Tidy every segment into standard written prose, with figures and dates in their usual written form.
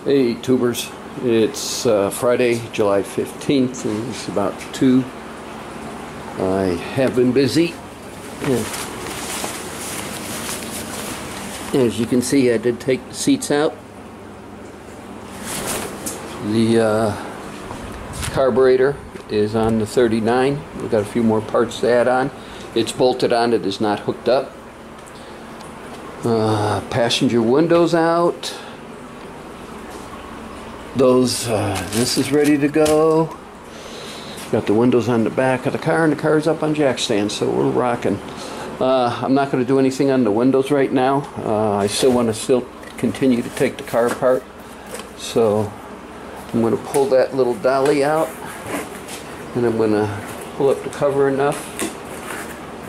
Hey tubers, it's Friday, July 15th, and it's about 2. I have been busy. As you can see, I did take the seats out. The carburetor is on the 39. We've got a few more parts to add on. It's bolted on, it is not hooked up. Passenger windows out. This is ready to go. Got the windows on the back of the car, and the car is up on jack stands, so we're rocking. I'm not going to do anything on the windows right now. I still want to continue to take the car apart, so I'm going to pull that little dolly out, and I'm going to pull up the cover enough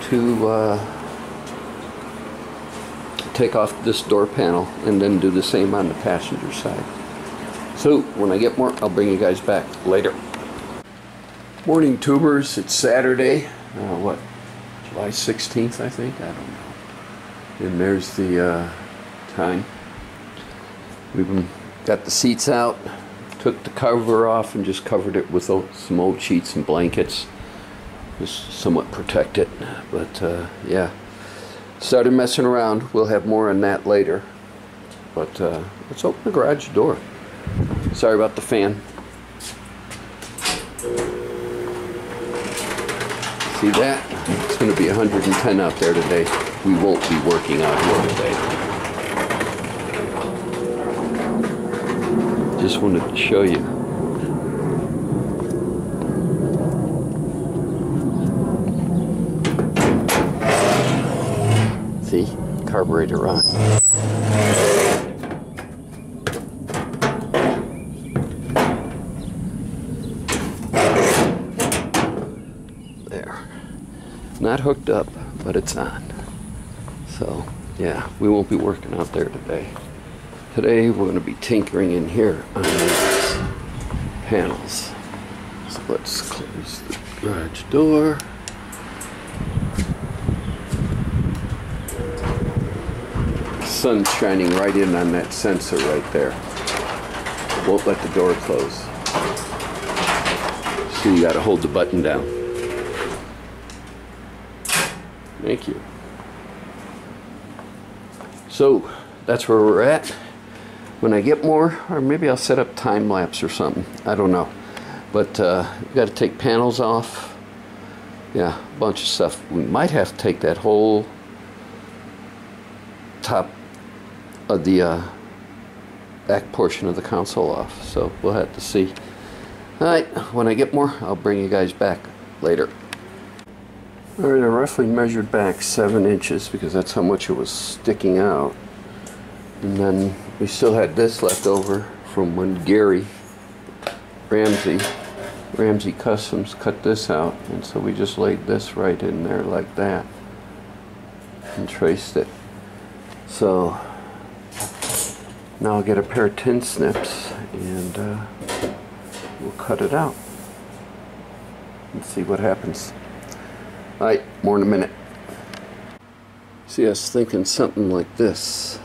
to take off this door panel, and then do the same on the passenger side. So when I get more, I'll bring you guys back later. Morning tubers, it's Saturday, July 16th I think, I don't know. And there's the time. We've got the seats out, took the cover off and just covered it with some old sheets and blankets. Just somewhat protect it, but yeah. Started messing around, we'll have more on that later. But let's open the garage door. Sorry about the fan. See that? It's going to be 110 out there today. We won't be working out here today. Just wanted to show you. See? Carburetor on. Not hooked up, but it's on. So yeah, we won't be working out there today. Today we're going to be tinkering in here on these panels. So let's close the garage door. The sun's shining right in on that sensor right there. It won't let the door close. So you got to hold the button down. Thank you. So that's where we're at. When I get more, or maybe I'll set up time lapse or something. I don't know. But we got to take panels off. Yeah, a bunch of stuff. We might have to take that whole top of the back portion of the console off. So we'll have to see. Alright, when I get more, I'll bring you guys back later. Alright, I roughly measured back 7 inches because that's how much it was sticking out. And then we still had this left over from when Gary Ramsey Customs cut this out. And so we just laid this right in there like that and traced it. So now I'll get a pair of tin snips and we'll cut it out and see what happens. Alright, more in a minute. See, I was thinking something like this,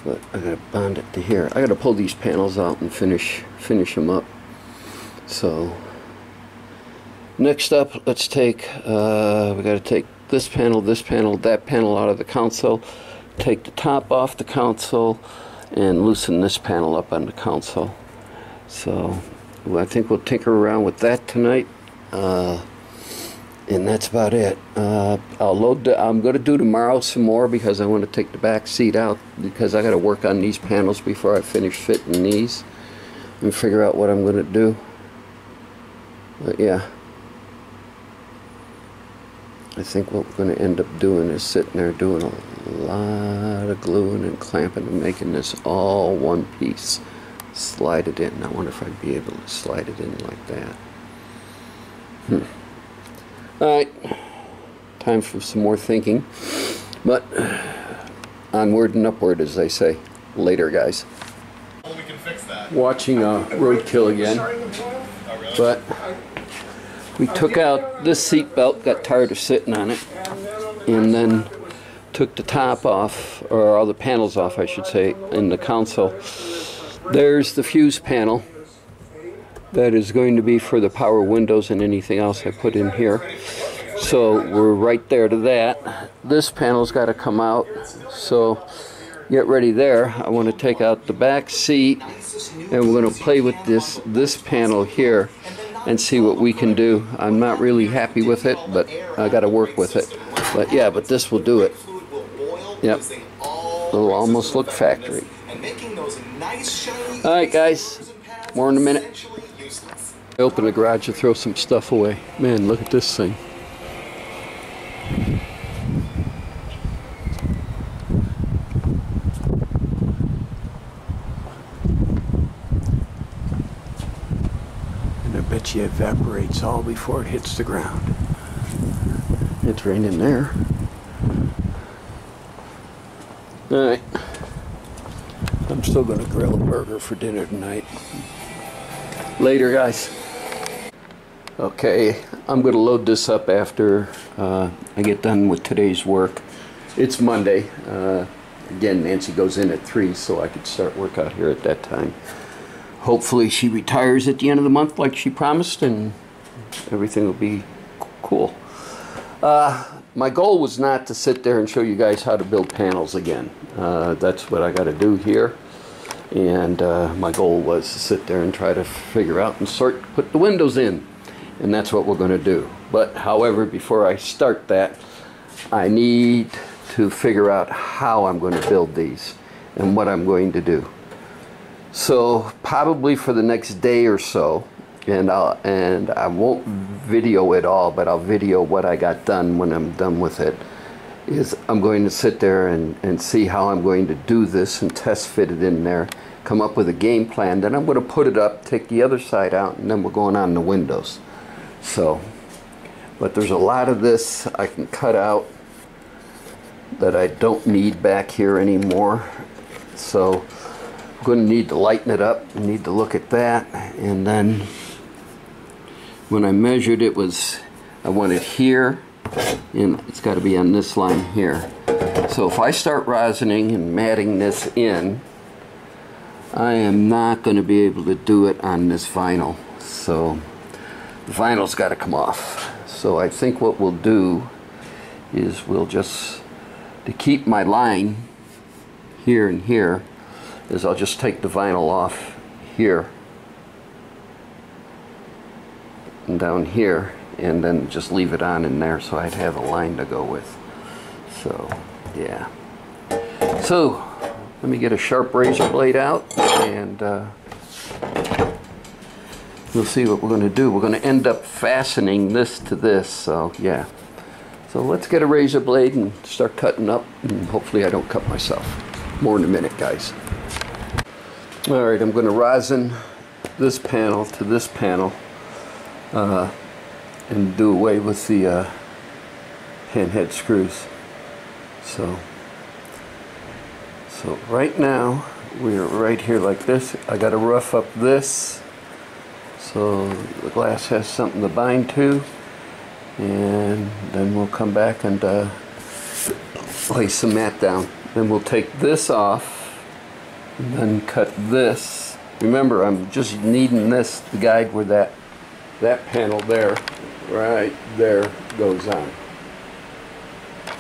but I gotta bond it to here. I gotta pull these panels out and finish them up. So next up, let's take we gotta take this panel, that panel out of the console, take the top off the console, and loosen this panel up on the console. So I think we'll tinker around with that tonight. And that's about it. I'm going to do tomorrow some more because I want to take the back seat out because I got to work on these panels before I finish fitting these and figure out what I'm going to do. But yeah, I think what we're going to end up doing is sitting there doing a lot of gluing and clamping and making this all one piece. Slide it in. I wonder if I'd be able to slide it in like that. Alright, time for some more thinking, but onward and upward, as they say. Later, guys. Well, we can fix that. Watching Roadkill again, but we took out this seat belt, got tired of sitting on it, and then took the top off, or all the panels off, I should say, in the console, There's the fuse panel. That is going to be for the power windows and anything else I put in here. So we're right there to that. This panel's got to come out. So get ready there. I want to take out the back seat, and we're going to play with this panel here and see what we can do. I'm not really happy with it, but I got to work with it. But yeah, but this will do it. Yep. It'll almost look factory. Alright guys, more in a minute. I open the garage to throw some stuff away. Man, look at this thing. And I bet you it evaporates all before it hits the ground. It's raining there. Alright. I'm still going to grill a burger for dinner tonight. Later, guys. Okay, I'm going to load this up after I get done with today's work. It's Monday. Again, Nancy goes in at 3, so I could start work out here at that time. Hopefully she retires at the end of the month like she promised, and everything will be cool. My goal was not to sit there and show you guys how to build panels again. That's what I got to do here. And my goal was to sit there and try to figure out and put the windows in. And that's what we're going to do. But however, before I start that, I need to figure out how I'm going to build these and what I'm going to do. So probably for the next day or so, and I won't video it all, but I'll video what I got done when I'm done with it, is I'm going to sit there and see how I'm going to do this and test fit it in there, come up with a game plan. Then I'm going to put it up, take the other side out, and then we're going on the windows. So, but there's a lot of this I can cut out that I don't need back here anymore. So I'm going to need to lighten it up, need to look at that. And then when I measured it, I want it here, and it's got to be on this line here. So if I start rosining and matting this in, I am not going to be able to do it on this vinyl. So the vinyl's got to come off. So I think what we'll do is we'll just, to keep my line here and here, is I'll just take the vinyl off here and down here, and then just leave it on in there so I'd have a line to go with. So yeah, so let me get a sharp razor blade out, and we'll see what we're going to do. We're going to end up fastening this to this, so yeah. So let's get a razor blade and start cutting up, and hopefully I don't cut myself. More in a minute, guys. Alright, I'm going to rosin this panel to this panel and do away with the pinhead screws. So right now we're right here like this. I got to rough up this so the glass has something to bind to, and then we'll come back and lay some mat down. Then we'll take this off and then cut this. Remember, I'm just needing this to guide where that panel there, right there, goes on.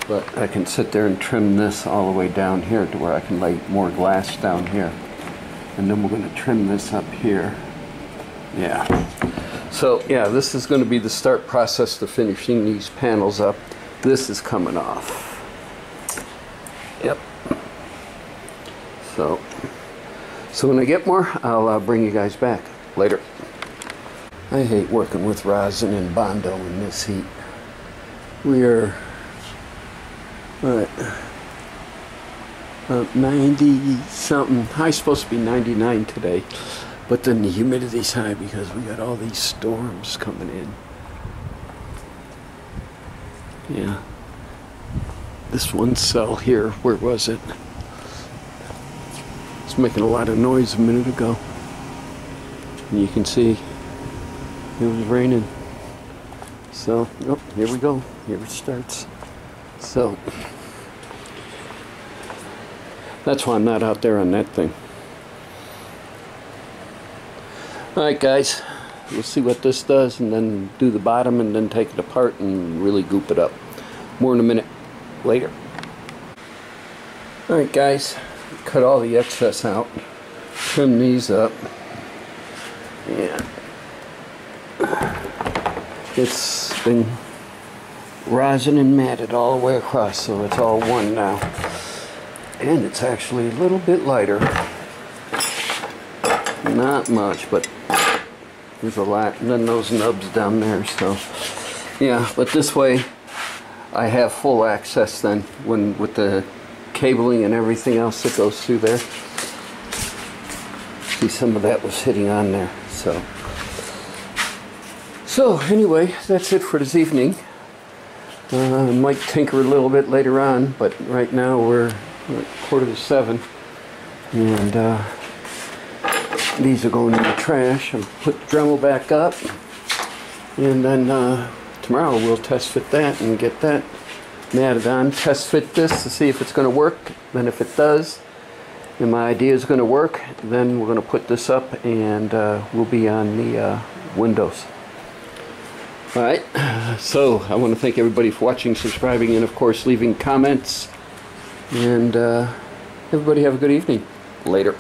But I can sit there and trim this all the way down here to where I can lay more glass down here. And then we're going to trim this up here. Yeah. So yeah, this is going to be the start process to finishing these panels up. This is coming off. Yep. So when I get more, I'll bring you guys back later. I hate working with rosin and Bondo in this heat. We are what, 90 something. High's supposed to be 99 today, but then the humidity's high because we got all these storms coming in. Yeah. This one cell here, where was it? It's making a lot of noise a minute ago. And you can see it was raining. So, oh, here we go. Here it starts. So, that's why I'm not out there on that thing. Alright guys, we'll see what this does and then do the bottom and then take it apart and really goop it up. More in a minute. Later. Alright guys, cut all the excess out, trim these up, and it's been rosin and matted all the way across, so it's all one now. And it's actually a little bit lighter. Not much, but there's a lot. And then those nubs down there, so yeah, but this way I have full access then when with the cabling and everything else that goes through there. See, some of that was hitting on there, so anyway, that's it for this evening. Might tinker a little bit later on, but right now we're at 6:45, and these are going in the trash. I'll put the Dremel back up, and then tomorrow we'll test fit that and get that matted on. Test fit this to see if it's going to work. Then if it does, and my idea is going to work, then we're going to put this up and we'll be on the windows. Alright, so I want to thank everybody for watching, subscribing, and of course leaving comments. And everybody have a good evening. Later.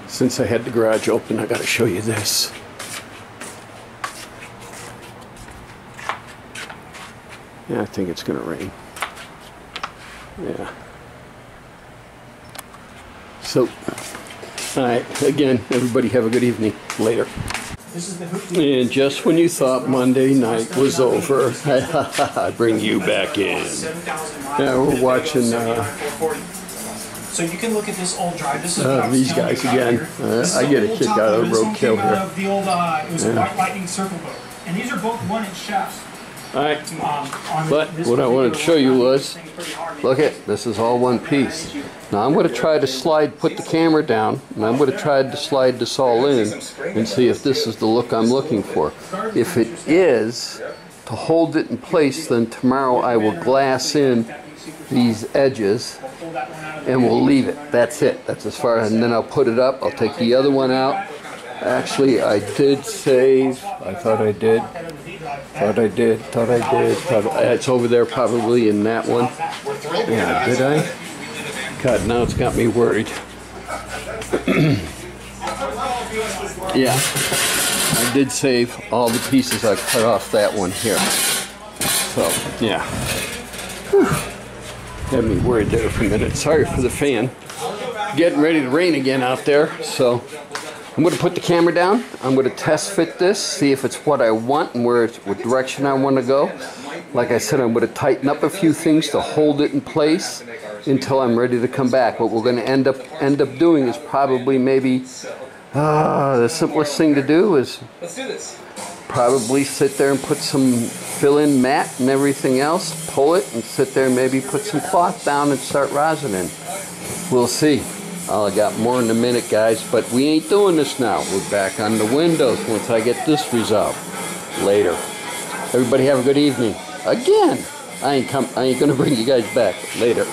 Since I had the garage open, I got to show you this. Yeah, I think it's going to rain. Yeah. So, alright, again, everybody have a good evening. Later. And just when you thought Monday night was over, I bring you back in. Yeah, we're watching so you can look at this old drive. This is these guys again. I get a kick out of roadkill here. The old, it was a White Lightning circle boat. And these are both 1-inch shafts. Alright, but what I wanted to show you was, look at, this is all one piece. Now I'm going to try to put the camera down, and I'm going to try to slide this all in and see if this is the look I'm looking for. If it is, to hold it in place, then tomorrow I will glass in these edges and we'll leave it. That's it. That's as far, and then I'll put it up. I'll take the other one out. Actually, I did save, I thought I did. It's over there probably in that one. Yeah, did I? God, now it's got me worried. Yeah, I did save all the pieces I cut off that one here. So, yeah. Whew. Had me worried there for a minute. Sorry for the fan. Getting ready to rain again out there, so I'm going to put the camera down. I'm going to test fit this, see if it's what I want and what direction I want to go. Like I said, I'm going to tighten up a few things to hold it in place until I'm ready to come back. What we're going to end up doing is probably maybe the simplest thing to do is probably sit there and put some fill-in mat and everything else, pull it and sit there and maybe put some cloth down and start rosining. We'll see. I got more in a minute, guys, but we ain't doing this now. We're back on the windows once I get this resolved. Later. Everybody have a good evening. Again, I ain't gonna bring you guys back. Later.